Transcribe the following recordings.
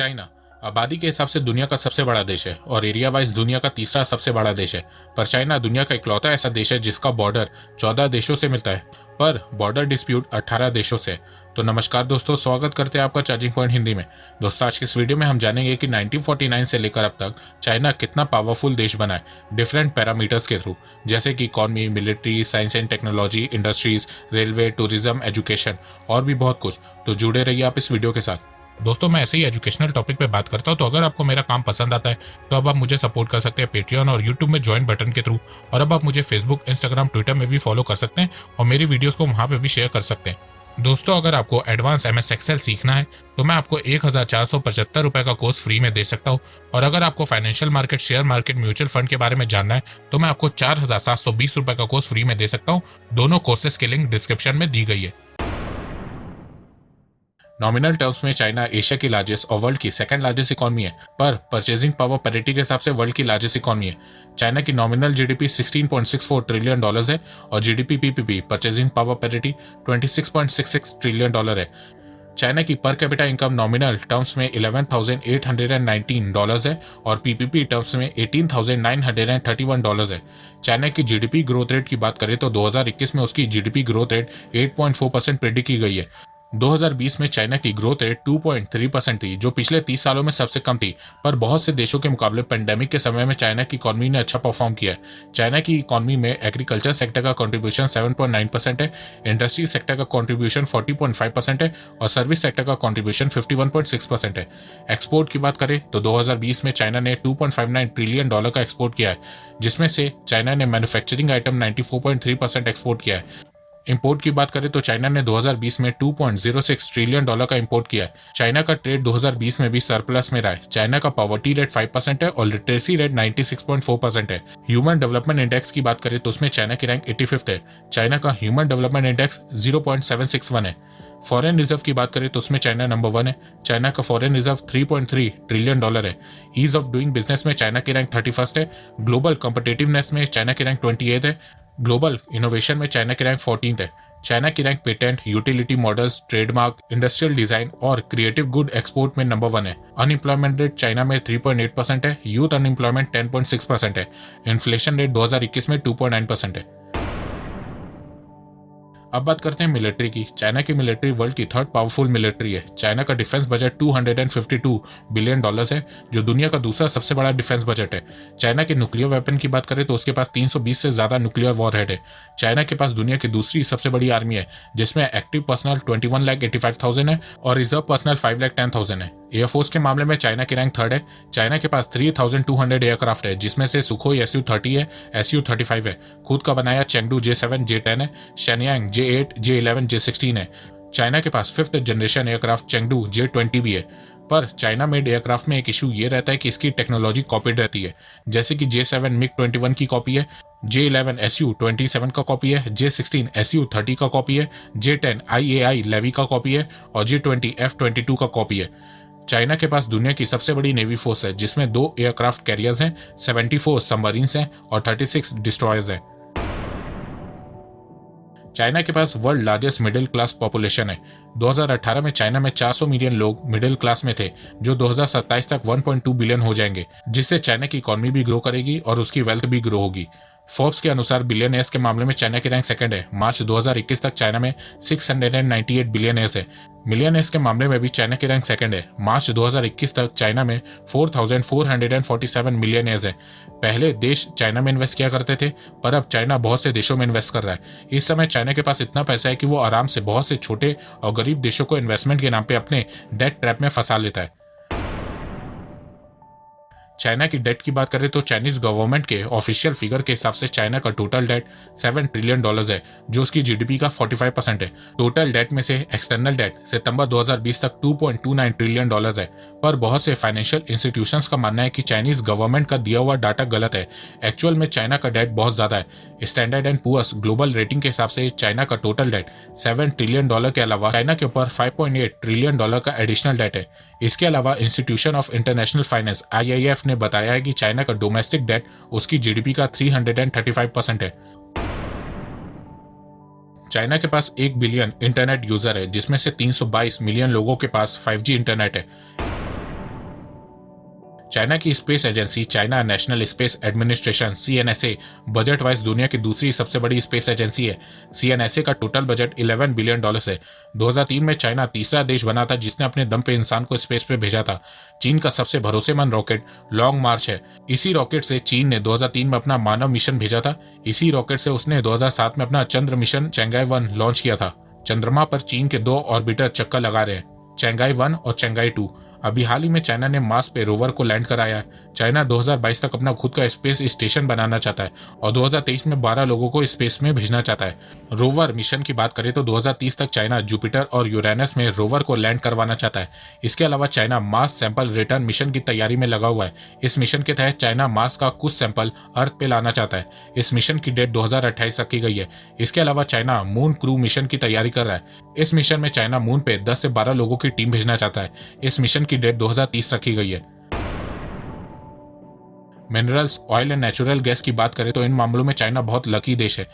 China आबादी के हिसाब से दुनिया का सबसे बड़ा देश है और एरिया वाइज दुनिया का तीसरा सबसे बड़ा देश है। पर चाइना दुनिया का इकलौता ऐसा देश है जिसका बॉर्डर 14 देशों से मिलता है, पर बॉर्डर डिस्प्यूट 18 देशों से। तो नमस्कार दोस्तों, स्वागत करते हैं आपका चार्जिंग पॉइंट हिंदी में। दोस्तों, आज की इस वीडियो में हम जानेंगे कि 1949 से लेकर अब तक चाइना कितना पावरफुल देश बना है डिफरेंट पैरामीटर्स के थ्रू, जैसे कि economy, military, science and technology, industries, railway, tourism, education और भी बहुत कुछ। तो जुड़े रहिए आप इस वीडियो के साथ। दोस्तों, मैं ऐसे ही एजुकेशनल टॉपिक पे बात करता हूँ, तो अगर आपको मेरा काम पसंद आता है तो अब आप मुझे सपोर्ट कर सकते हैं पेट्रियन और यूट्यूब में ज्वाइन बटन के थ्रू। और अब आप मुझे फेसबुक, इंस्टाग्राम, ट्विटर में भी फॉलो कर सकते हैं और मेरी वीडियोस को वहाँ पे भी शेयर कर सकते हैं। दोस्तों, अगर आपको एडवांस MS एक्सेल सीखना है तो मैं आपको 1475 रुपए का कोर्स फ्री में दे सकता हूँ। और अगर आपको financial market, share market, mutual fund के बारे में जानना है तो मैं आपको 4720 रुपए का कोर्स फ्री में दे सकता हूँ। दोनों कोर्सेज की लिंक डिस्क्रिप्शन में दी गई है। नॉमिनल टर्म्स में चाइना एशिया की लार्जेस्ट और वर्ल्ड की सेकंड लार्जेस्ट इकॉनमी है, पर परचेजिंग पावर पैरिटी के हिसाब से वर्ल्ड की लार्जेस्ट इकॉनमी है। चाइना की नॉमिनल जीडीपी $16.64 ट्रिलियन है और GDP PPP purchasing power parity $26.66 trillion है। चाइना की per capita income nominal terms में $11,819 है और पीपीपी टर्म्स में $18,931 है। चाइना की जीडीपी ग्रोथ रेट की बात करें तो 2021 में उसकी जीडीपी ग्रोथ रेट 8.4% प्रेडिक्ट की गई है। 2020 में चाइना की ग्रोथ रेट 2.3% थी, जो पिछले 30 सालों में सबसे कम थी। पर बहुत से देशों के मुकाबले पेंडेमिक के समय में चाइना की इकॉनमी ने अच्छा परफॉर्म किया है। चाइना की इकॉनमी में एग्रीकल्चर सेक्टर का कंट्रीब्यूशन 7.9% है, इंडस्ट्री सेक्टर का कंट्रीब्यूशन 40.5% है और सर्विस सेक्टर का कंट्रीब्यूशन 51.6% है। एक्सपोर्ट की बात करें तो 2020 में चाइना ने $2.59 ट्रिलियन का एक्सपोर्ट किया है, जिसमें से चाइना ने मैन्युफैक्चरिंग आइटम 94.3% एक्सपोर्ट किया है। इंपोर्ट की बात करें तो चाइना ने 2020 में $2.06 ट्रिलियन का इंपोर्ट किया है। चाइना का ट्रेड 2020 में भी सरप्लस में रहा है। चाइना का पॉवर्टी रेट 5% है और लिटरेसी रेट 96.4% है। ह्यूमन डेवलपमेंट इंडेक्स की बात करें तो उसमें चाइना की रैंक 85th है। चाइना का ह्यूमन डेवलपमेंट इंडेक्स 0.761 है। फॉरेन रिजर्व की बात करें तो उसमें चाइना नंबर 1 है। चाइना का फॉरेन रिजर्व $3.3 ट्रिलियन है। ईज ऑफ डूइंग बिजनेस में चाइना की रैंक 31st है। ग्लोबल कॉम्पिटिटिवनेस में चाइना की रैंक 28th है। ग्लोबल इनोवेशन में चाइना की रैंक 14th है। चाइना की rank patent, utility models, trademark, industrial design और क्रिएटिव गुड एक्सपोर्ट में नंबर 1 है। अनएम्प्लॉयमेंट रेट चाइना में 3.8% है। यूथ अनएम्प्लॉयमेंट 10.6% है। इन्फ्लेशन रेट 2021 में 2.9% है। अब बात करते हैं मिलिट्री की। चाइना की मिलिट्री वर्ल्ड की थर्ड पावरफुल मिलिट्री है। चाइना का डिफेंस बजट $252 बिलियन है, जो दुनिया का दूसरा सबसे बड़ा डिफेंस बजट है। चाइना के न्यूक्लियर वेपन की बात करें तो उसके पास 320 से ज्यादा न्यूक्लियर वॉरहेड है। चाइना के पास दुनिया की दूसरी सबसे बड़ी आर्मी है, जिसमें एक्टिव पर्सनल 21,85,000 है और रिजर्व पर्सनल 5,10,000 है। एयरफोर्स के मामले में चाइना की रैंक 3rd है। चाइना के पास 3,200 एयरक्राफ्ट है, जिसमें से सुखोई Su-30 है, Su-35 है। खुद का बनाया चेंगडू J7, J10 है। शेनयांग J8, J11, J16 है। चाइना के पास 5th generation aircraft Chengdu J20 भी है। पर चाइना मेड एयरक्राफ्ट में एक इशू ये रहता है कि इसकी टेक्नोलॉजी कॉपीड रहती है, जैसे कि J7 MiG-21 की कॉपी है, J11 Su-27 का कॉपी है, J16 Su-30 का कॉपी है, J10 IAI लेवी का कॉपी है और J20 F-22 का कॉपी है। चाइना के पास दुनिया की सबसे बड़ी नेवी फोर्स है, जिसमें 2 एयरक्राफ्ट कैरियर्स हैं, 74 सबमरीन्स हैं और 36 डिस्ट्रॉयर्स हैं। चाइना के पास world largest middle class population है। 2018 में चाइना में 400 मिलियन लोग मिडिल क्लास में थे, जो 2027 तक 1.2 बिलियन हो जाएंगे, जिससे चाइना की इकॉनमी भी ग्रो करेगी और उसकी वेल्थ भी ग्रो होगी। फोर्ब्स के अनुसार बिलियनर्स के मामले में चाइना की रैंक 2nd है। मार्च 2021 तक चाइना में 698 बिलियनर्स है। मिलियनर्स के मामले में भी चाइना की रैंक 2nd है। मार्च 2021 तक चाइना में 4,447 मिलियनर्स है। पहले देश चाइना में इन्वेस्ट किया करते थे, पर अब चाइना बहुत से देशों में इन्वेस्ट कर रहा है। इस समय चाइना के पास इतना पैसा है कि वो आराम से बहुत से छोटे और गरीब देशों को इन्वेस्टमेंट के नाम पे अपने डेट ट्रैप में फंसा लेता है। चाइना की डेट की बात करें तो चाइनीज गवर्नमेंट के ऑफिशियल फिगर के हिसाब से चाइना का टोटल डेट $7 ट्रिलियन है, जो उसकी जीडीपी का 45% है। टोटल डेट में से एक्सटर्नल डेट सितंबर 2020 तक $2.29 ट्रिलियन है। पर बहुत से फाइनेंशियल इंस्टीट्यूशंस का मानना है कि चाइनीज गवर्नमेंट का दिया हुआ डाटा गलत है। एक्चुअल में चाइना का डेट बहुत ज्यादा है। Standard and Poor's global rating के हिसाब से चाइना का टोटल डेट $7 ट्रिलियन के अलावा चाइना के ऊपर $5.8 ट्रिलियन का एडिशनल डेट है। इसके अलावा institution of international finance IIF ने बताया है कि चाइना का डोमेस्टिक डेट उसकी जीडीपी का 335% है। चाइना के पास 1 बिलियन इंटरनेट यूजर है, जिसमें से 322 मिलियन लोगों के पास 5G इंटरनेट है। चाइना की space agency China national space administration CNSA budget wise दुनिया की दूसरी सबसे बड़ी स्पेस एजेंसी है। CNSA का टोटल बजट $11 बिलियन है। 2003 में चाइना तीसरा देश बना था जिसने अपने दम पे इंसान को स्पेस पे भेजा था। चीन का सबसे भरोसेमंद रॉकेट लॉन्ग मार्च है। इसी रॉकेट से चीन ने 2003 में अपना मानव मिशन भेजा था। इसी रॉकेट से उसने 2007 में अपना चंद्र मिशन चेंगाई 1 लॉन्च किया था। चंद्रमा पर चीन के 2 ऑर्बिटर चक्कर लगा रहे हैं, चेंगाई 1 और चेंगाई 2। अभी हाल ही में चाइना ने मार्स पे रोवर को लैंड कराया है। चाइना 2022 तक अपना खुद का स्पेस स्टेशन बनाना चाहता है और 2023 में 12 लोगों को स्पेस में भेजना चाहता है। रोवर मिशन की बात करें तो 2030 तक चाइना जुपिटर और यूरेनस में रोवर को लैंड करवाना चाहता है। इसके अलावा China Mars sample return mission की तैयारी में लगा हुआ है। इस मिशन के तहत चाइना मार्स का कुछ सैंपल अर्थ पे लाना चाहता है। इस मिशन की डेट 2028 रखी गई है। इसके अलावा चाइना मून क्रू मिशन की तैयारी कर रहा है। इस मिशन में चाइना मून पे 10 से 12 लोगों की टीम भेजना चाहता है। इस मिशन की डेट 2030 रखी गई है। Minerals, oil and natural gas की बात करें तो इन मामलों में चाइना बहुत लकी देश है।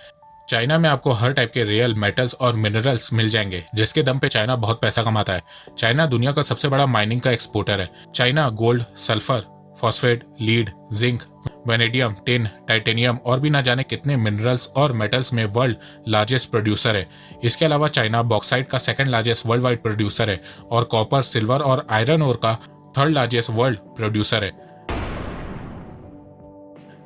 चाइना में आपको हर टाइप के रियल मेटल्स और मिनरल्स मिल जाएंगे जिसके दम पे चाइना बहुत पैसा कमाता है। चाइना दुनिया का सबसे बड़ा माइनिंग का एक्सपोर्टर है। China gold, sulphur, phosphate, lead, zinc, vanadium, tin, titanium और भी ना जाने कितने मिनरल्स और मेटल्स में वर्ल्ड लार्जेस्ट प्रोड्यूसर है। इसके अलावा चाइना बॉक्साइट का second largest world wide producer है और कॉपर, सिल्वर और आयरन ओर का थर्ड लार्जेस्ट वर्ल्ड प्रोड्यूसर है।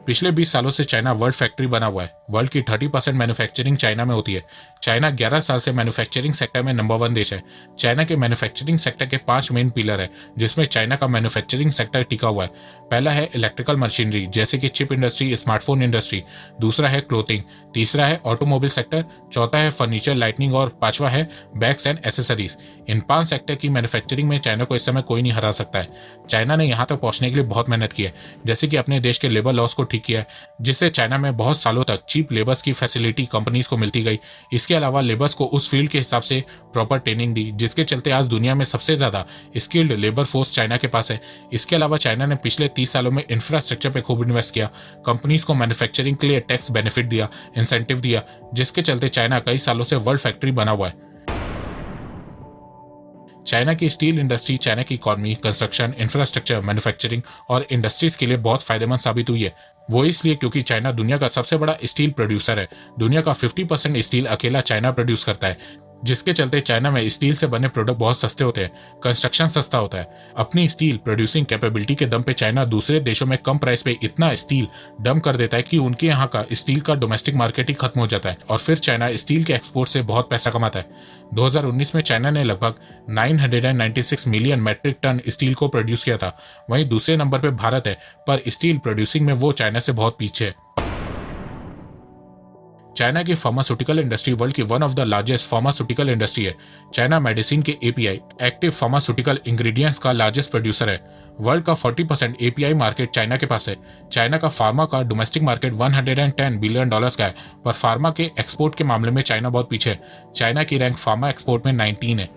पिछले 20 सालों से चाइना वर्ल्ड फैक्ट्री बना हुआ है। वर्ल्ड की 30% मैन्युफैक्चरिंग चाइना में होती है। चाइना 11 साल से मैन्युफैक्चरिंग सेक्टर में नंबर 1 देश है। चाइना के मैन्युफैक्चरिंग सेक्टर के 5 मेन पिलर है जिसमें चाइना का मैन्युफैक्चरिंग सेक्टर टिका हुआ है। पहला है इलेक्ट्रिकल मशीनरी जैसे कि चिप इंडस्ट्री, स्मार्टफोन इंडस्ट्री। दूसरा है क्लोथिंग। तीसरा है ऑटोमोबाइल सेक्टर। चौथा है फर्नीचर, लाइटनिंग और पांचवा है bags and accessories. In 5 sector की मैन्युफैक्चरिंग में चाइना को इस समय कोई नहीं हरा सकता है। चाइना ने यहाँ तक पहुंचने के लिए बहुत मेहनत की है, जैसे कि अपने देश के लेबर लॉस को ठीक किया है जिससे चाइना में बहुत सालों तक चीप लेबर्स की फैसिलिटी कंपनीज को मिलती गई। इसके अलावा लेबर्स को उस फील्ड के हिसाब से प्रॉपर ट्रेनिंग दी जिसके चलते आज दुनिया में सबसे ज्यादा स्किल्ड लेबर फोर्स चाइना के पास है। इसके अलावा चाइना ने पिछले 30 सालों में इंफ्रास्ट्रक्चर पे खूब इन्वेस्ट किया, कंपनीज को मैन्युफैक्चरिंग के लिए टैक्स बेनिफिट दिया, इंसेंटिव दिया, जिसके चलते चाइना कई सालों से वर्ल्ड फैक्ट्री बना हुआ है। चाइना की स्टील इंडस्ट्री चाइना की इकोनॉमी, कंस्ट्रक्शन, इंफ्रास्ट्रक्चर, मैन्युफैक्चरिंग और इंडस्ट्रीज के लिए बहुत फायदेमंद साबित हुई है। वो इसलिए क्योंकि चाइना दुनिया का सबसे बड़ा स्टील प्रोड्यूसर है। दुनिया का 50% स्टील अकेला चाइना प्रोड्यूस करता है, जिसके चलते चाइना में स्टील से बने प्रोडक्ट बहुत सस्ते होते हैं, कंस्ट्रक्शन सस्ता होता है। अपनी स्टील प्रोड्यूसिंग कैपेबिलिटी के दम पे चाइना दूसरे देशों में कम प्राइस पे इतना स्टील डंप कर देता है कि उनके यहाँ का स्टील का डोमेस्टिक मार्केट ही खत्म हो जाता है और फिर चाइना स्टील के एक्सपोर्ट से बहुत पैसा कमाता है। 2019 में चाइना ने लगभग 996 मिलियन मैट्रिक टन स्टील को प्रोड्यूस किया था। वहीं दूसरे नंबर पे भारत है, पर स्टील प्रोड्यूसिंग में वो चाइना से बहुत पीछे है। चाइना की फार्मास्यूटिकल इंडस्ट्री वर्ल्ड की one of the largest pharmaceutical industry है। चाइना मेडिसिन के API, एक्टिव फार्मास्यूटिकल इंग्रेडिएंट्स का लार्जेस्ट प्रोड्यूसर है। वर्ल्ड का 40% API मार्केट चाइना के पास है। चाइना का फार्मा का डोमेस्टिक मार्केट $110 बिलियन का है, पर फार्मा के एक्सपोर्ट के मामले में चाइना बहुत पीछे है। चाइना की रैंक फार्मा एक्सपोर्ट में 19 है।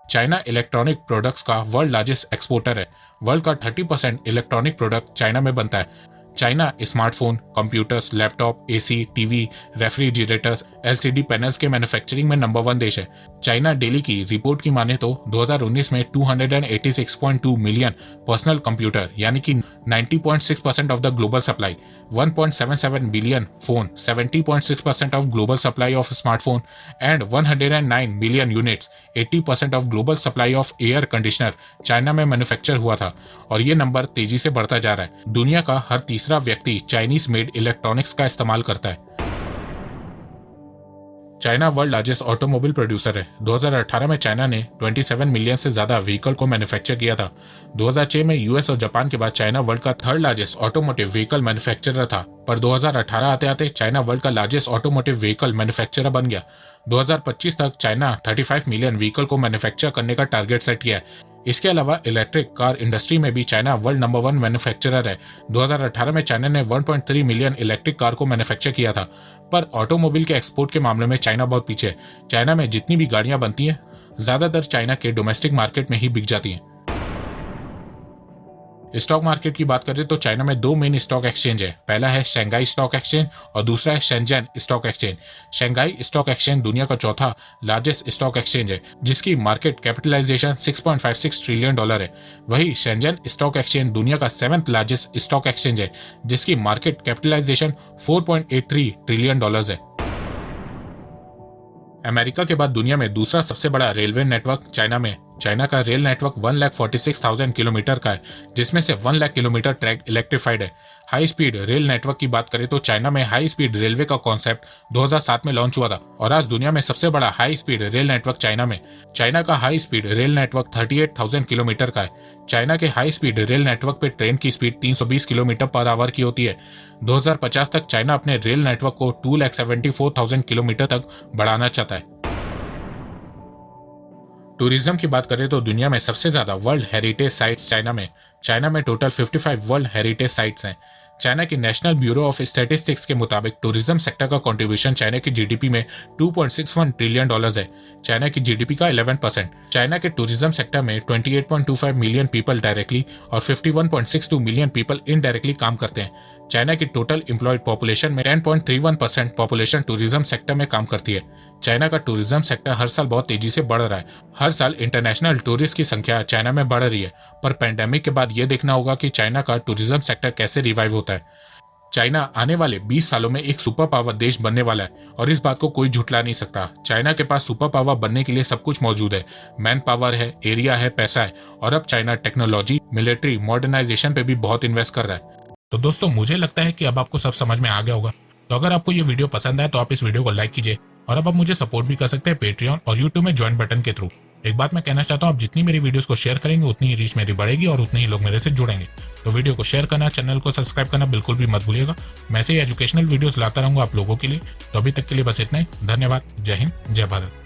चाइना इलेक्ट्रॉनिक प्रोडक्ट्स का वर्ल्ड लार्जेस्ट एक्सपोर्टर है। वर्ल्ड का 30% इलेक्ट्रॉनिक प्रोडक्ट चाइना में बनता है। China smartphone, computers, laptop, AC, TV, refrigerators, LCD panels के मैन्युफैक्चरिंग में नंबर 1 देश है। चाइना डेली की रिपोर्ट की माने तो 2019 में 286.2 मिलियन पर्सनल कंप्यूटर यानी कि 90.6% of the global supply, 1.77 billion phone, 70.6% of global supply of smartphone and 109 million units, 80% of global supply of air conditioner China में मैन्युफैक्चर हुआ था और ये नंबर तेजी से बढ़ता जा रहा है। दुनिया का हर तीसरा व्यक्ति चाइनीज मेड इलेक्ट्रॉनिक्स का इस्तेमाल करता है। China world largest automobile producer है। 2018 में चाइना ने 27 मिलियन से ज्यादा व्हीकल को मैन्युफैक्चर किया था। 2006 में US और जापान के बाद चाइना वर्ल्ड का third largest automotive vehicle manufacturer था, पर 2018 आते आते चाइना वर्ल्ड का लार्जेस्ट ऑटोमोटिव व्हीकल मैन्युफैक्चरर बन गया। 2025 तक चाइना 35 मिलियन व्हीकल को मैन्युफैक्चर करने का टारगेट सेट किया है। इसके अलावा इलेक्ट्रिक कार इंडस्ट्री में भी चाइना वर्ल्ड नंबर 1 मैन्युफैक्चरर है। 2018 में चाइना ने 1.3 मिलियन इलेक्ट्रिक कार को मैन्युफैक्चर किया था, पर ऑटोमोबाइल के एक्सपोर्ट के मामले में चाइना बहुत पीछे है। चाइना में जितनी भी गाड़ियां बनती हैं ज्यादातर चाइना के डोमेस्टिक मार्केट में ही बिक जाती हैं। स्टॉक मार्केट की बात करें तो चाइना में दो मेन स्टॉक एक्सचेंज है। पहला है शंघाई स्टॉक एक्सचेंज और दूसरा है Shenzhen stock exchange. Shanghai stock exchange दुनिया का चौथा लार्जेस्ट स्टॉक एक्सचेंज है, जिसकी मार्केट कैपिटलाइजेशन $6.56 ट्रिलियन है। वही शेंजन स्टॉक एक्सचेंज दुनिया का 7th लार्जेस्ट स्टॉक एक्सचेंज है, जिसकी मार्केट कैपिटलाइजेशन $4.83 ट्रिलियन है। अमेरिका के बाद दुनिया में दूसरा सबसे बड़ा रेलवे नेटवर्क चाइना में। चाइना का रेल नेटवर्क 1,46,000 किलोमीटर का है, जिसमें से 1 लाख किलोमीटर ट्रैक इलेक्ट्रिफाइड है। हाई स्पीड रेल नेटवर्क की बात करें तो चाइना में हाई स्पीड रेलवे का कॉन्सेप्ट 2007 में लॉन्च हुआ था और आज दुनिया में सबसे बड़ा high speed rail network China में। चाइना का high speed rail network 38,000 kilometre का है। चाइना के हाई स्पीड रेल नेटवर्क पे ट्रेन की स्पीड 320 किलोमीटर पर आवर की होती है। 2050 तक चाइना अपने रेल नेटवर्क को 2,74,000 किलोमीटर तक बढ़ाना चाहता है। टूरिज्म की बात करें तो दुनिया में सबसे ज्यादा वर्ल्ड हेरिटेज साइट्स चाइना में टोटल 55 वर्ल्ड हेरिटेज साइट्स हैं। चाइना की नेशनल ब्यूरो ऑफ स्टैटिस्टिक्स के मुताबिक टूरिज्म सेक्टर का कंट्रीब्यूशन चाइना की जीडीपी में $2.61 ट्रिलियन है। चाइना की जीडीपी का 11%। चाइना के टूरिज्म सेक्टर में 28.25 मिलियन पीपल डायरेक्टली और 51.62 मिलियन पीपल इनडायरेक्टली काम करते हैं। चाइना की टोटल एम्प्लॉयड पॉपुलेशन में 10.31% पॉपुलेशन टूरिज्म सेक्टर में काम करती है। चाइना का टूरिज्म सेक्टर हर साल बहुत तेजी से बढ़ रहा है। हर साल इंटरनेशनल टूरिस्ट की संख्या चाइना में बढ़ रही है, पर पैंडेमिक के बाद ये देखना होगा कि चाइना का टूरिज्म सेक्टर कैसे रिवाइव होता है। चाइना आने वाले 20 सालों में एक सुपर पावर देश बनने वाला है और इस बात को कोई झुठला नहीं सकता। चाइना के पास सुपर पावर बनने के लिए सब कुछ मौजूद है। मैन पावर है, एरिया है, पैसा है और अब चाइना टेक्नोलॉजी, मिलिट्री, मॉडर्नाइजेशन पे भी बहुत इन्वेस्ट कर रहा है। तो दोस्तों, मुझे लगता है कि अब आपको सब समझ में आ गया होगा। तो अगर आपको ये वीडियो पसंद आए तो आप इस वीडियो को लाइक कीजिए और अब आप मुझे सपोर्ट भी कर सकते हैं पेट्रियन और यूट्यूब में ज्वाइन बटन के थ्रू। एक बात मैं कहना चाहता हूँ, आप जितनी मेरी वीडियोस को शेयर करेंगे उतनी ही रीच मेरी बढ़ेगी और उतने ही लोग मेरे से जुड़ेंगे। तो वीडियो को शेयर करना, चैनल को सब्सक्राइब करना बिल्कुल भी मत भूलिएगा। मैं ऐसे ही एजुकेशनल वीडियोस लाता रहूंगा आप लोगों के लिए। तो अभी तक के लिए बस इतना ही। धन्यवाद। जय हिंद, जय भारत।